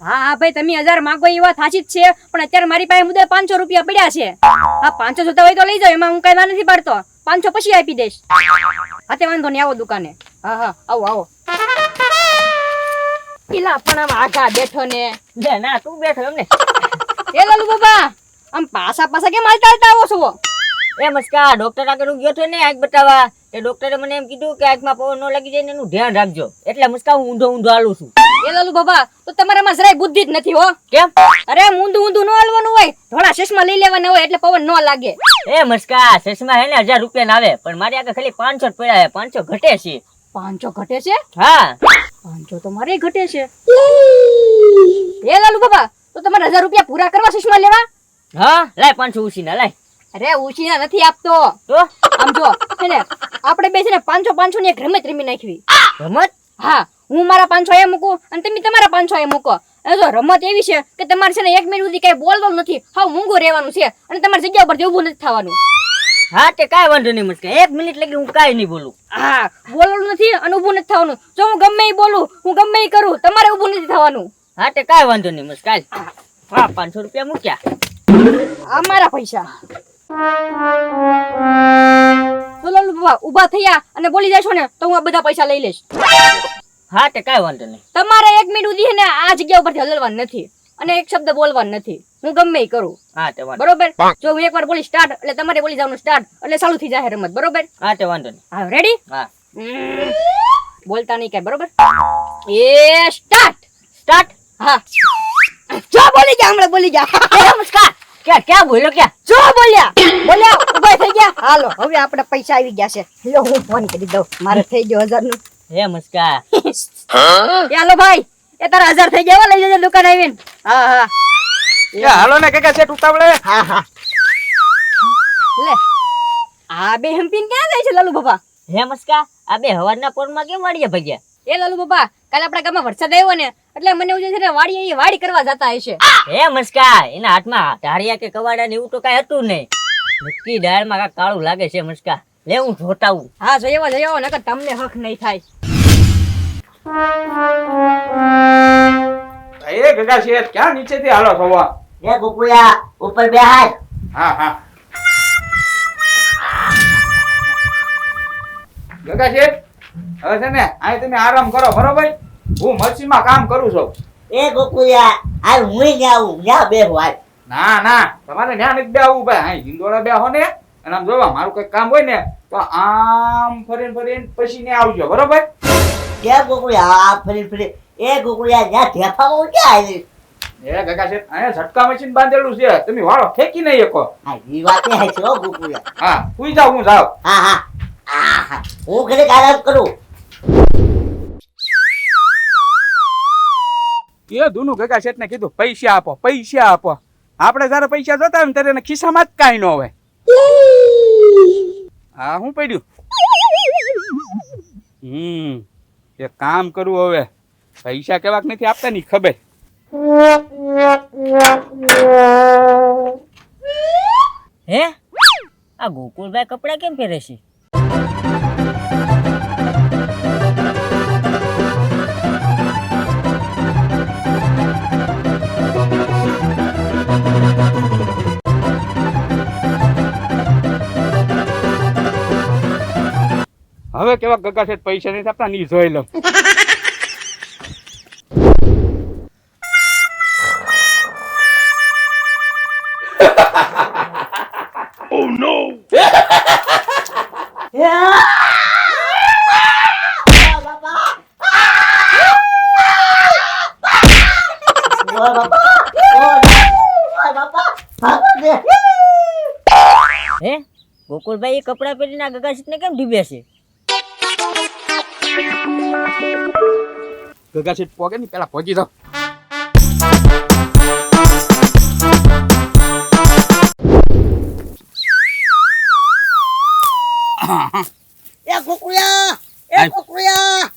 હા હા ભાઈ, તમે 1000 માંગો એ વાત સાચી જ છે, પણ અત્યારે મારી પાસે મુદ્દે 500 રૂપિયા પડ્યા છે. હા 500 જોતા હોય તો લઈ જાઓ, એમાં હું કઈ વાર નથી પાડતો. 500 પછી આપી દઈશ. હા તે વાંધો નહીં, આવો દુકાને. હા હા આવો આવો. પેલા પણ આમ આગા બેઠો ને. લે ના તું બેઠો એમને. એ લાલુ બાબા, આમ પાછા પાછા કેમ હાલતા હાલતા આવો છો? એ મસ્કા ડોક્ટર આગળ હું ગયો તો ને આંખ બતાવવા, એ ડોક્ટરે મને એમ કીધું કે આંખમાં પવન ન લાગી જાય ને એનું ધ્યાન રાખજો, એટલે મસ્કા હું ઊંધો ઊંધો હાલું છું. એ લાલુ બાબા, તો તમારામાં જરાય બુદ્ધિ જ નથી હો. કેમ? અરે ઊંધું ઊંધું ન હાલવાનું હોય, થોડા ચશ્મા લઈ લેવાના હોય એટલે પવન ન લાગે. એ મસ્કા ચશ્મા હે ને 1000 રૂપિયા ના આવે, પણ મારી આગળ ખાલી 500 જ પડ્યા છે. 500 ઘટે છે. 500 ઘટે છે? હા 500 તો મારે ઘટે છે. એ લાલુ બાબા, તો તમારે 1000 રૂપિયા પૂરા કરવા ચશ્મા લેવા? હા લાય 500 ઉછીના લાય. અરે ઉછીના નથી આપતો. તો આમ જો છે ને, આપણે બે છે ને 500 ની એક રમત રમી નાખવી. રમત? હા, હું મારા 500 એ મૂકું અને તમે તમારા 500 એ મૂકો. અને જો રમત એવી છે કે તમારે છે ને 1 મિનિટ સુધી કઈ બોલવાનું નથી, હાવ મૂંગું રહેવાનું છે અને તમારી જગ્યા ઉપર ઊભું નથી થવાનું. હા તે કાઈ વાંધો નહીં મસ્કા, 1 મિનિટ લગી હું કાઈ નહીં બોલું. હા, બોલવાનું નથી અને ઊભું નથી થવાનું. જો હું ગમે એ બોલું, હું ગમે એ કરું, તમારે ઊભું નથી થવાનું. હા તે કાઈ વાંધો નહીં મસ્કા. હા 500 રૂપિયા મૂક્યા. આ મારા પૈસા. તો લાલુ બાબા ઊભા થયા અને બોલી જશો ને તો હું આ બધા પૈસા લઈ લઈશ. હા તે કાઈ વાંધો નહીં. તમારે 1 મિનિટ સુધી ને આ જગ્યા ઉપરથી હલવાનું નથી અને એક શબ્દ બોલવાનું નથી. હું ગમે એ કરું. હા તે વાંધો. બરોબર? જો હું એકવાર બોલી સ્ટાર્ટ એટલે તમારે બોલી જવાનું સ્ટાર્ટ એટલે ચાલુ થઈ જાય રમત. બરોબર? હા તે વાંધો નહીં. હા રેડી? હા બોલતા નહીં કઈ. બરોબર? એ સ્ટાર્ટ. સ્ટાર્ટ. હા, જો બોલી ગયા, હમણાં બોલી ગયા. એ મસ્કા ક્યાં બોલ્યો ક્યાં? જો બોલ્યા ઉભા થઈ ગયા. હાલો હવે આપણે પૈસા આવી ગયા છે. લ્યો હું ફોન કરી દઉં, મારે થઈ ગયો 1000 નું. હે મસ્કા. હાલો ભાઈ, એ તારા 1000 થઈ ગયા, લઈ જજો દુકાન આવીને. હા હા એ હાલો ને કાકા સેટ ઉતાવળે. હા હા. લે આ બે હમ્પીન ક્યાં જાય છે લાલુ બાબા? હે મસ્કા આ બે હવારના પોરમાં કેમ વાડીએ ભાગ્યા? એ લાલુ બાબા, કાલે આપણા ગામમાં વરસાદ આવ્યો ને એટલે મને એવું છે ને વાડી વાડી કરવા જતા હશે. હે મસ્કા એના હાથમાં ધારિયા કે કવાડા ને એવું તો કઈ હતું નહીં. નક્કી દાળમાં કાંઈક કાળું લાગે છે મસ્કા. લે હું જોતાવું. હા જયો નકર તમને હક નહીં થાય. એ કાકા સેટ ક્યાં નીચેથી હાલો થવા? એ ગુકુયા ઉપર બેહાય. હા હા કાકા સેટ, હવે છે ને અહીં તમે આરામ કરો. બરોબર? હું મરસીમાં કામ કરું છું. એ ગુકુયા આ હું જાઉં જા બેહો આય. ના ના, તમારે ન્યા નથી બેહવું ભાઈ. અહીં હિંદોળા બેહો ને અને આમ જોવા મારું કઈ કામ હોય ને તો આમ ફરીને પછી ને આવજો. બરોબર? કે ગુકુયા આ ફરી એ ગુકુયા જા ધેફામાં ક્યાં આવી? એ કાકા સેટ, અહીંયા ઝટકા મશીન બાંધેલું છે, તમે વાળો ફેંકી નહીં શકો. આ ઈ વાત હે છે ઓ ગુકુયા. હા સુઈ જાવ, હું જાવ. હા હું ઘરે આરામ કરું. એ દુનુ કાકા શેઠ ને કીધું પૈસા આપો. આપણે જયારે પૈસા જોતા હોય ને ત્યારે એના ખિસ્સામાં જ કાંઈ ન હોય. હા હું પડ્યું. એક કામ કરવું, હવે પૈસા કેવાક નથી આપતા ની ખબર. હે આ ગોકુળભાઈ કપડા કેમ પહેરે છે? હવે કેવા ગગા શેઠ પૈસા નથી આપતા ની જોઈ લઉં. Oh no! હે ગોકુળભાઈ એ કપડા પહેરીને આ ગગાસીને કેમ ઢીબ્યા છે? ગગા શેઠ પોગે ની પેલા પહોંચી જાવ.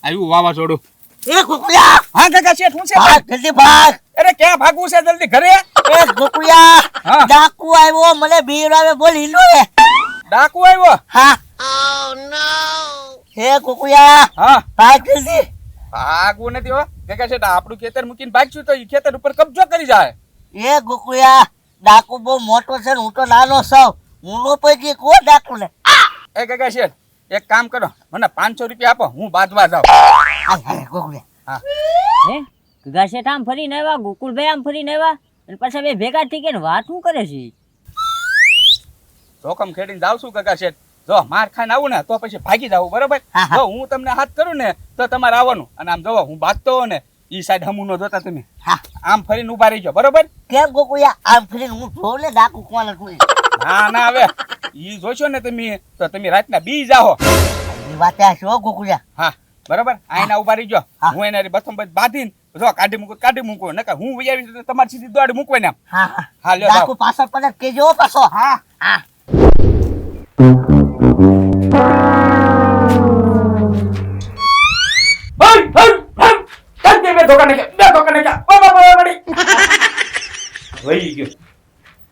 આવ્યું વાવાઝોડું. એ ગુકુયા હા કાકા શેઠ, હું છે? ભાગ જલ્દી ભાગ. અરે ક્યાં ભાગવું છે? જલ્દી ઘરે. એ ગુકુયા હા. ડાકુ આવ્યો, મને બીવડાવે, બોલ હિલો રે. ડાકુ આવ્યો? હા. Oh no. હે ગુકુયા હા ભાગ જલ્દી. ભાગવું નથી હો કાકા શેઠ, આપણું ખેતર મૂકીને ભાગશું તો ઈ ખેતર ઉપર કબજો કરી જાય. એ ગોકુળિયા ડાકુ બહુ મોટો છે ને હું તો નાનો છું. હું નો પૈકી કો ડાકુ ને. એ કાકા શેઠ, એક કામ કરો, મને 500 રૂપિયા આપો, હું બાંધવા જાઉં. હાલ હાલ ગોકુળિયા. હે ગગા શેઠ આમ ફરીને આવ્યા, ગોકુળભાઈ આમ ફરીને આવ્યા, અને પાછા બે ભેગા થઈ ગયા ને વાત શું કરે છે? જોખમ ખેડીને જાઉં છું કાકા શેઠ. જો માર ખાઈને આવું ને તો પછી ભાગી જાવું, બરોબર? હા, હા. જો હું તમને હાથ કરું ને તો તમારે આવવાનું, અને આમ જોવો હું બાંધતો હોઉં ને ઈ સાઈડ હમું નો જોતા તમે. હા. આમ ફરીને ઉભા રહીજો, બરોબર? કેમ ગોકુળિયા આમ ફરીને હું જોઉં ને ડાકુ કોણ હતું? ના ના, હવે ઈ જોશો ને તમે તો તમે રાતના બી જાઓ. એ વાત આ છો ગોકુળિયા. હા બરોબર, આઈના ઉભા રહીજો. હા. હું એને બથમ બથ બાંધીને જો કાઢી મૂકું, નકર હું વિચારી તો તમારી સીધી દોડી મૂકવાને આમ. હા હા. હા લ્યો ડાકુ પાછળ પડે કેજો હો પાછો. હા હા. બે ધોકા નાખ્યા. વહી ગયો.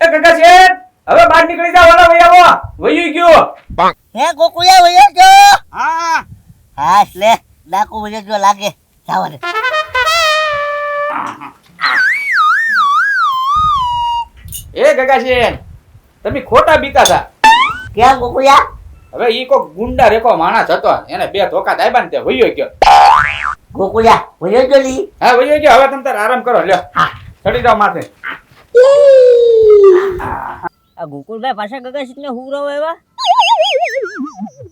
એ કાકા શેઠ, હવે બહાર નીકળી જાવ, ઓલા વહી આવો. વહી ગયો. હે ગોકુળિયા વયો જો. હા હા લે ડાકુ વયો જો લાગે. જાવ રે. એ કાકા શેઠ, તમે ખોટા બીતા હતા. કેમ ગોકુળિયા? હવે ઈ કોક ગુંડા રેખો માણસ હતો, એને બે ધોકા દાબ્યા ને તે વહી ગયો. ગોકુળિયા વયો જો લી. હા વહી ગયો. હવે તમે તાર આરામ કરો, લ્યો હા. ચડી જાઓ માથે. આ ગોકુળભાઈ પાછા ગગા શેઠને હુરાવો આવ્યા,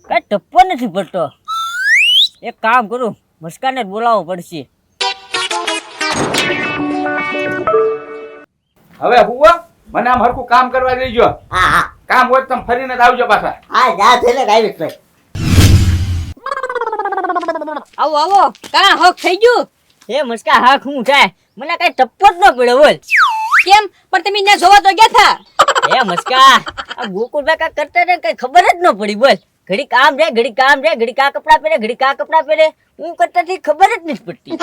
કઈ ટપ્પો નથી પડતો. એક કામ કરું, મસ્કાને જ બોલાવવો પડશે. હવે હુવા મને આમ હરખું કામ કરવા દેજો. હા હા. કામ હોય તો તમે ફરીને જ આવજો પાછા. હા જા થઈને આવી છે. આવો આવો, કાં હક થઈ ગયું? હે મસ્કા હા શું થાય? મને કઈ ટપ્પો જ ન પડ્યો બોલ. કેમ પણ તમે ત્યાં જોવા તો ગયા થા? હે મસ્કા, આ ગોકુળભાઈ કાંઈ કરતા ને કઈ ખબર જ ન પડી બોલ. ઘડી કામ રે ઘડી કામ રે, ઘડી કા કપડા પહેરે ઘડી કા કપડા પહેરે, હું કરતા થી ખબર જ નથી પડતી.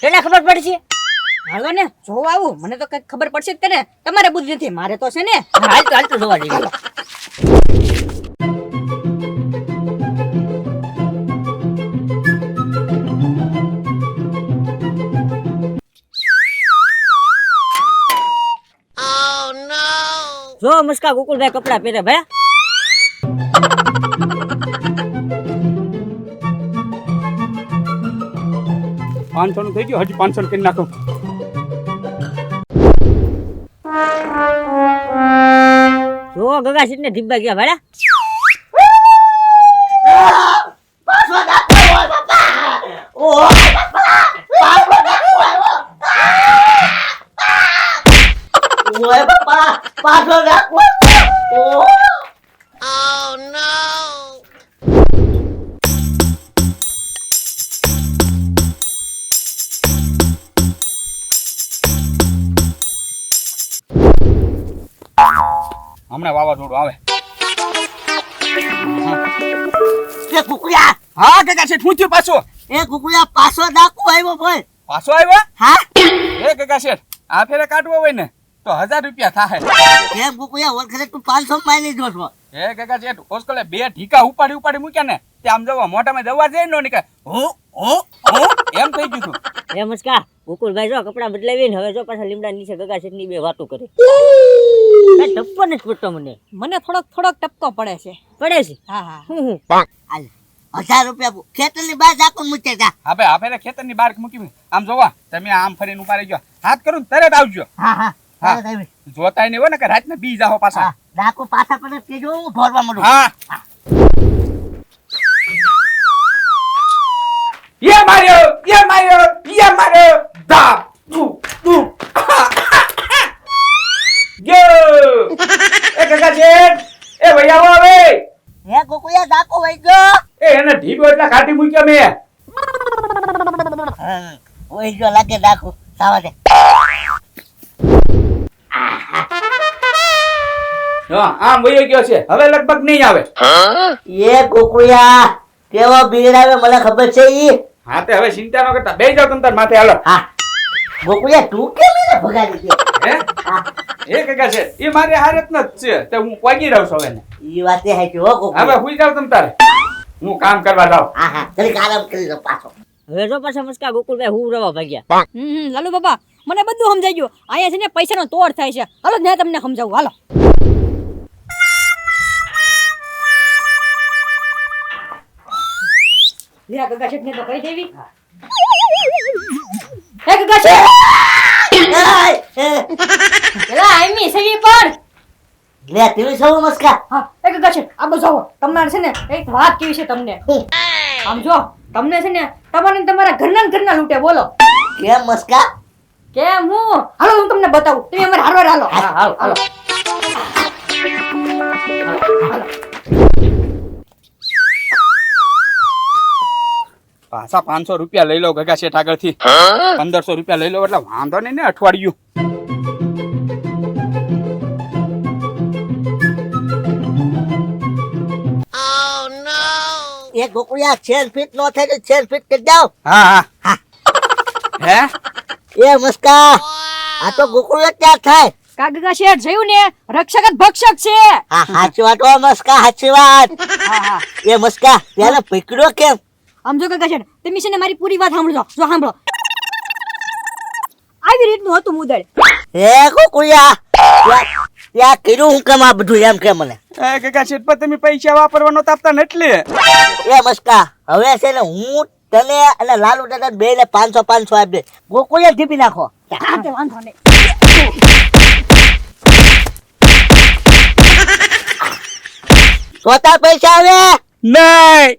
તને ખબર પડશે? હાલો ને જોવા આવું, મને તો કઈ ખબર પડશે જ તેને. તમારે બુદ્ધિ નથી, મારે તો છે ને. હાલ તો જોવા જઈએ. જો મસ્કા ગોકુળભાઈ કપડા પહેરે ભાઈ. 500 નું થઈ ગયું, હજી 500 કરી નાખો. જો ગગા શેઠને ધીબ્બા ગયા ભાડા. પાછો ડાકુ હોય બાપા. ઓ બાપા. પાછો ડાકુ આવ્યો. ઓય બાપા પાછો ડાકુ. ઓ હમણાં વાવાઝોડું આવે. એ કુકુયા. હા કાકા શેઠ, શું થયું પાછું? એ કુકુયા પાછો ડાકુ આવ્યો ભાઈ. પાછો આવ્યો? હા. એ કાકા શેઠ, આ ફેરે કાઢવો હોય ને તો 1000 રૂપિયા થાય. કેમ કુકુયા વખતે તું 500 માં નહીં જોશો. એ કાકા શેઠ, ઓસ્કોલે બે ઢીકા ઉપાડી મૂક્યા ને તે આમ જવા મોઢામાં દવા જઈ નો નીકળે. એમ થઈ ગયું તું. હે મસ્કા, ગોકુળભાઈ જો કપડા બદલાવીને હવે જો પાછા લીમડા નીચે ગગા શેઠની બે વાતો કરે. કઈ ટપ્પો નથી પડતો મને. મને થોડોક ટપકો પડે છે. પડે છે? હા હા. હું હાલ 1000 રૂપિયા ખેતરની બહાર ડાકુ મૂકે જા. હા ભાઈ, આ ફેરે ખેતરની બહાર મૂકી આમ જોવા તમે આમ ફરીને ઉભા રહી ગયો, હાથ કરું ને તરત આવજો. હા હા. હા. ચાલો આવી. જોતાય નહીં હોય ને કે રાતના બી જાઓ પાછા. હા ડાકુ પાછા પડે કેજો હું ધોરવા મળું. હા. યે માર્યો ધા તું ગયો. એ કાકા શેઠ, એ ભાઈ આવો હવે. હે કુકુયા ડાકુ વઈ ગયો. એ એને ઢીબો એટલા કાઢી મૂક્યા મેં. વઈ ગયો લાગે ડાકુ. સાવા દે. હા આમ વયો ગયો છે, હવે લગભગ નહીં આવે. એ કુકુયા કેવો બીડાવે મને ખબર છે ઈ. હા તે હવે ચિંતા ન કરતા, બેસી જાવ તમે તાર માથે. હાલો. હા ગોકુળિયા તું કેમ એને ભગાડી દે? હે હા એ કાકા છે, એ મારે હારત ન જ છે, તે હું પોગી રહું છું હવે. ઈ વાતે હે કે હો હવે ગોકુળિયા. હુઈ જાવ તમે તારે. હું કામ કરવા જાઉં. હા હા જરીક આરામ કરી લો પાછો. હવે જો પાછા મસ્કા ગોકુળભાઈ હું રવા ભાગ્યા. લાલુ બાપા મને બધું સમજાઈ ગયું અહીંયા છે ને પૈસાનો તોડ થાય છે હાલો ને તમને સમજાવું હાલો લે આ ગગા શેઠને તો કહી દેવી હે ગગા શેઠ એલા આઈમી સેવી પર લે ટીવી સૌ મસ્કા. હા એ ગગા શેઠ આ બધું આવો તમારે છે ને એક વાત કેવી છે તમને આમ જો તમને છે ને તમારે ને તમારા ઘરના લૂંટે બોલો કેમ મસ્કા? કેમ હું હાલો હું તમને બતાવું તમે અમારે હારવાર હાલો હા હાલો હાલો. પાછા 500 રૂપિયા લઈ લો ગગા શેઠ આગળથી 1500 રૂપિયા લઈ લો એટલે વાંધો નહીં ને અઠવાડિયું. એક ગોકુળિયા 6 ફીટ નો થાય તો 6 ફીટ કરી દઉં. હા હા હે એ મસ્કા આ તો ગોકુળિયા ક્યાં થાય? કા ગગા શેઠ જોયું ને રક્ષક જ ભક્ષક છે હા સાચી વાત હો મસ્કા સાચી વાત. હા હા એ મસ્કા પેલા પકડ્યો કેમ? આમ જો ગગા શેઠ તમે છે ને મારી પૂરી વાત સાંભળજો જો સાંભળો આવી રીતનું હતું મુદળ હે ગોકુળિયા ત્યાં કર્યું હું કેમ આ બધું એમ કે મને? એ ગગા શેઠ પર તમે પૈસા વાપરવાનો તાપતા ને એટલે એ મસ્કા હવે છે ને હું તને અને લાલુ દાદા બે ને 500 આપી દે. ગોકુળિયા ટીપી નાખો. હા તે વાંધો નહીં તો તાર પૈસા આવે નહીં